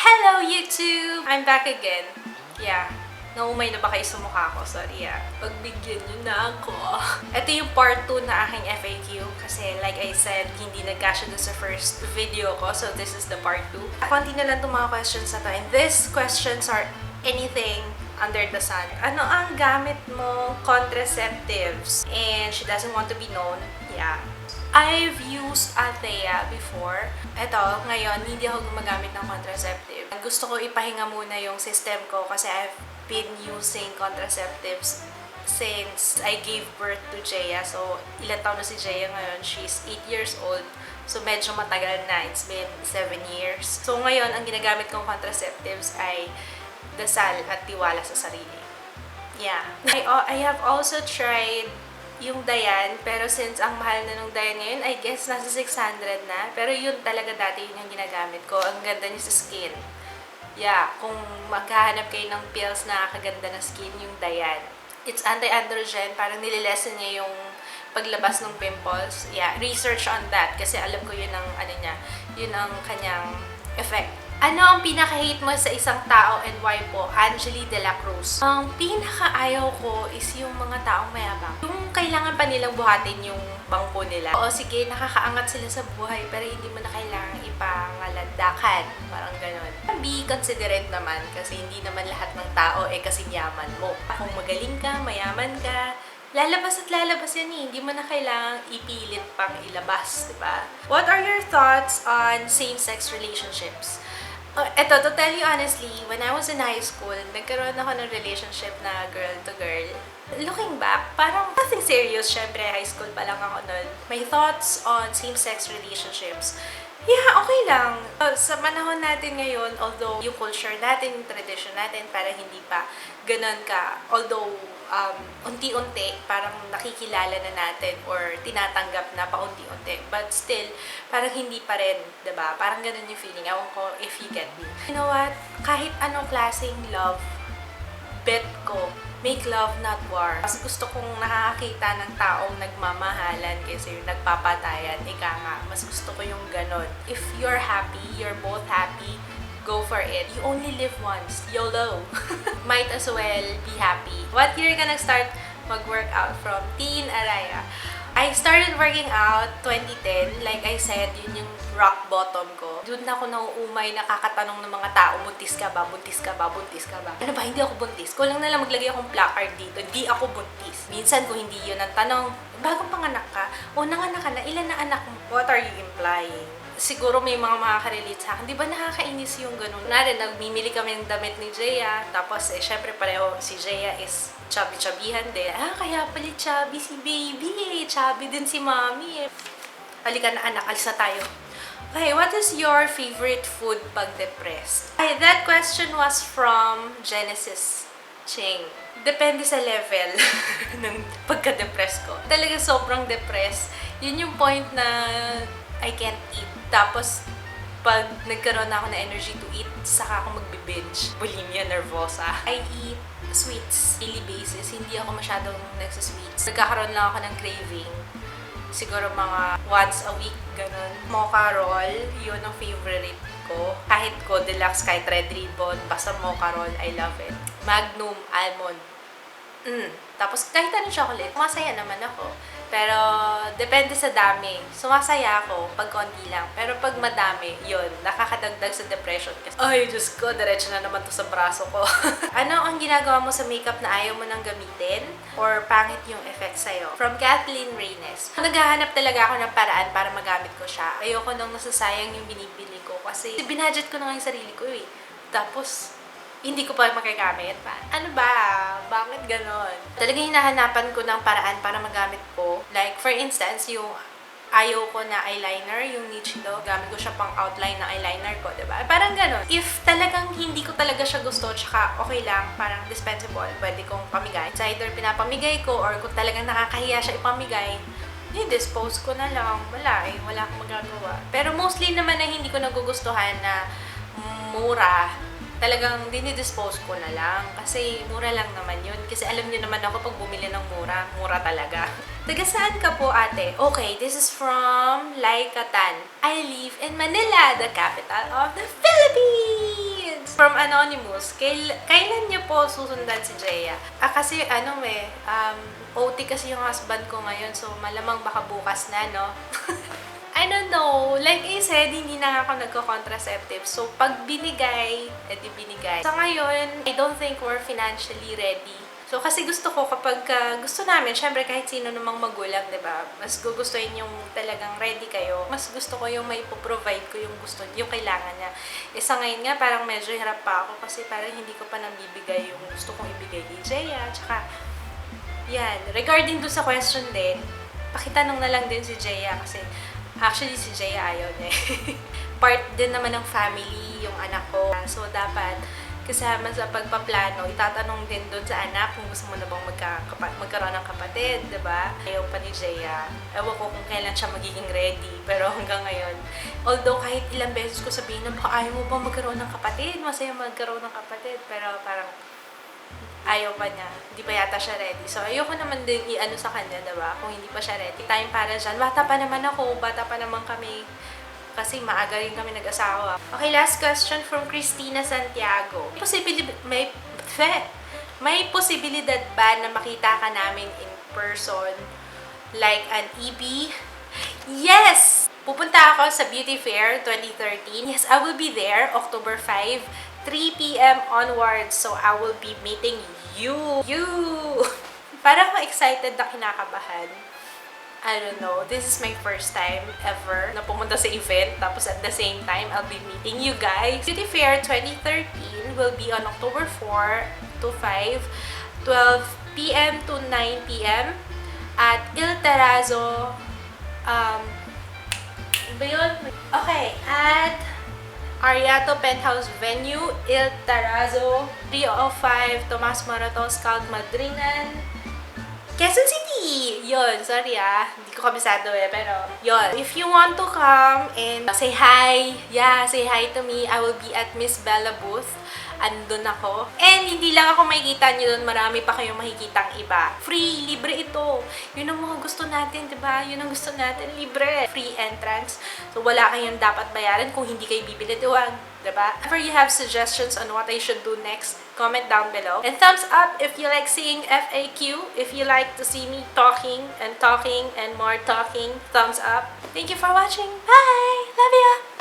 Hello YouTube! I'm back again. Yeah, naumay na ba kayo sa mukha ko? Sorry pagbigyan nyo na ako. Ito yung part 2 na aking FAQ kasi like I said, hindi nagkasya dun sa first video ko. So this is the part 2. Konti na lang itong mga questions na to. And these questions are anything under the sun. Ano ang gamit mo contraceptives? And she doesn't want to be known. Yeah. I've used Althea before. Ito, ngayon, hindi ako gumagamit ng contraceptive. Gusto ko ipahinga muna yung system ko kasi I've been using contraceptives since I gave birth to Jaya. So, ilang taon na si Jaya ngayon? She's 8 years old. So, medyo matagal na. It's been 7 years. So, ngayon, ang ginagamit kong contraceptives ay dasal at tiwala sa sarili. Yeah. I have also tried yung Dayan, pero since ang mahal na nung Dayan ngayon, I guess nasa 600 na. Pero yun talaga dati yun yung ginagamit ko. Ang ganda niya sa skin. Yeah, kung maghahanap kayo ng pills na kaganda na skin, yung Dayan. It's anti-androgen, parang nililesen niya yung paglabas ng pimples. Yeah, research on that kasi alam ko yun ang ano niya, yun ang kanyang effect. Ano ang pinaka-hate mo sa isang tao and why po? Angeli De La Cruz. Ang pinaka-ayaw ko is yung mga taong mayabang. Yung kailangan pa nilang buhatin yung bangko nila. Oo, sige, nakakaangat sila sa buhay pero hindi mo na kailangan ipangalandakan. Parang ganun. Be considerate naman kasi hindi naman lahat ng tao kasing yaman mo. Kung magaling ka, mayaman ka, lalabas at lalabas yan eh. Hindi mo na kailangang ipilit pang ilabas, diba? What are your thoughts on same-sex relationships? Eto, to tell you honestly, when I was in high school, nagkaroon ako ng relationship na girl-to-girl. Looking back, parang nothing serious. Syempre, high school pa lang ako nun. My thoughts on same-sex relationships, yeah, okay lang. Sa panahon natin ngayon, although yung culture natin, yung tradition natin, parang hindi pa ganun ka. Although, unti-unti, parang nakikilala na natin or tinatanggap na paunti-unti. But still, parang hindi pa rin, diba? Parang ganun yung feeling. Ewan ko if you get me. You know what? Kahit anong klaseng love, bet ko, make love, not war. Mas gusto kong nakakakita ng taong nagmamahalan kaysa yung nagpapatayan. Ika nga, mas gusto ko yung ganon. If you're happy, you're both happy, go for it. You only live once. YOLO. Might as well be happy. What year ka nag-start mag-workout from? Teen Araya. I started working out 2010. Like I said, yun yung rock bottom ko. Doon na ako nauumay, nakakatanong ng mga tao, buntis ka ba? Buntis ka ba? Buntis ka ba? Ano ba? Hindi ako buntis. Kulang na lang maglagay akong placard dito. Hindi ako buntis. Minsan kung hindi yun ang tanong, bagong panganak ka? O nanganak ka na? Ilan na anak mo? What are you implying? Siguro may mga makaka-relate sa akin. Di ba nakakainis yung ganun? Narin, nagmimili kami ng damit ni Jaya. Tapos, syempre pareho si Jaya is chubby-chubbyhan din. Kaya pala chubby si baby. Chubby din si mommy. Halika na anak, alis na tayo. Okay, what is your favorite food pag depressed? Okay, that question was from Genesis Ching. Depende sa level ng pagka-depressed ko. Talaga sobrang depressed. Yun yung point na I can't eat. Tapos, pag nagkaroon na ako ng energy to eat, saka ako magbe-binge. Bulimia nervosa. I eat sweets daily basis. Hindi ako masyadong nagsasweets. Nagkakaroon lang ako ng craving. Siguro mga once a week, ganun. Mocha roll, yun ang favorite ko. Kahit ko deluxe, kahit red ribbon, basta mocha roll, I love it. Magnum, almond. Tapos kahit anong chocolate, masaya naman ako. Pero depende sa dami. Sumasaya ako pag konti lang. Pero pag madami, yun, nakakadagdag sa depression. Kasi, ay, Diyos ko, diretso na naman to sa braso ko. Ano ang ginagawa mo sa makeup na ayaw mo nang gamitin? Or pangit yung effect sa'yo? From Kathleen Reynes. Naghahanap talaga ako ng paraan para magamit ko siya. Ayoko nang nasasayang yung binibili ko. Kasi binadget ko na nga yung sarili ko eh. Tapos, hindi ko pa magagamit pa. Ano ba? Bakit ganon? Talagang hinahanapan ko ng paraan para magamit ko. Like, for instance, yung ayaw ko na eyeliner, yung Nichido, gamit ko siya pang outline ng eyeliner ko, diba? Parang ganon. If talagang hindi ko talaga siya gusto, tsaka okay lang, parang dispensable, pwede kong pamigay. It's either pinapamigay ko, or kung talagang nakakahiya siya ipamigay, i-dispose ko na lang. Wala akong magagawa. Pero mostly naman na hindi ko nagugustuhan na mura, talagang dinidispose ko na lang. Kasi mura lang naman yun. Kasi alam niyo naman ako pag bumili ng mura, mura talaga. Taga saan ka po, ate? Okay, this is from Laika Tan. I live in Manila, the capital of the Philippines! From Anonymous, kailan niyo po susundan si Jaya? Kasi OT kasi yung husband ko ngayon, so malamang baka bukas na, no? I don't know. Like I said, hindi na ako nagko-contraceptive. So, pag binigay, edi binigay. Sa ngayon, I don't think we're financially ready. So, kasi gusto ko kapag gusto namin, syempre kahit sino namang magulang, di ba? Mas gugustuhin yung talagang ready kayo. Mas gusto ko yung may provide ko yung gusto, yung kailangan niya. Sa ngayon nga, parang medyo hirap pa ako kasi parang hindi ko pa nabibigay yung gusto kong ibigay kay Jaya. Tsaka, yan. Regarding dun sa question din, pakitanong na lang din si Jaya kasi actually si Jaya ayaw niya. Part din naman ng family yung anak ko. So, dapat kasama sa pagpaplano, itatanong din doon sa anak kung gusto mo na bang magkaroon ng kapatid, diba? Ayaw pa ni Jaya. Ewan ko kung kailan siya magiging ready. Pero hanggang ngayon, although kahit ilang beses ko sabihin na baka ayaw mo bang magkaroon ng kapatid, masaya magkaroon ng kapatid, pero parang ayaw pa niya. Hindi pa yata siya ready. So, ayoko naman din i-ano sa kanya, diba? Kung hindi pa siya ready. Time para dyan. Bata pa naman ako. Bata pa naman kami. Kasi maaga rin kami nag-asawa. Okay, last question from Christina Santiago. May posibilidad ba na makita ka namin in person? Like an EB? Yes! Pupunta ako sa Beauty Fair 2013. Yes, I will be there October 5. 3 p.m. onwards. So, I will be meeting you. Parang ako excited na kinakabahan. I don't know. This is my first time ever na pumunta sa event. Tapos at the same time, I'll be meeting you guys. Beauty Fair 2013 will be on October 4 to 5, 12 p.m. to 9 p.m. at Il Terrazzo. Ba yun? Okay, at Ariato Penthouse Venue, Il Terrazzo, 305 Tomas Moratos, Calc Madrinan, Quezon City! Yun, sorry hindi ko kabisado pero yun. If you want to come and say hi, say hi to me, I will be at Miss Bella booth. Andun ako. And hindi lang ako makikita nyo doon, marami pa kayong makikitang iba. Free, libre ito. Yun ang mga gusto natin, diba? Yun ang gusto natin, libre. Free entrance. So, wala kayong dapat bayaran kung hindi kayo bibili. Diba? If you have suggestions on what I should do next, comment down below. And thumbs up if you like seeing FAQ. If you like to see me talking and more talking, thumbs up. Thank you for watching. Bye! Love ya!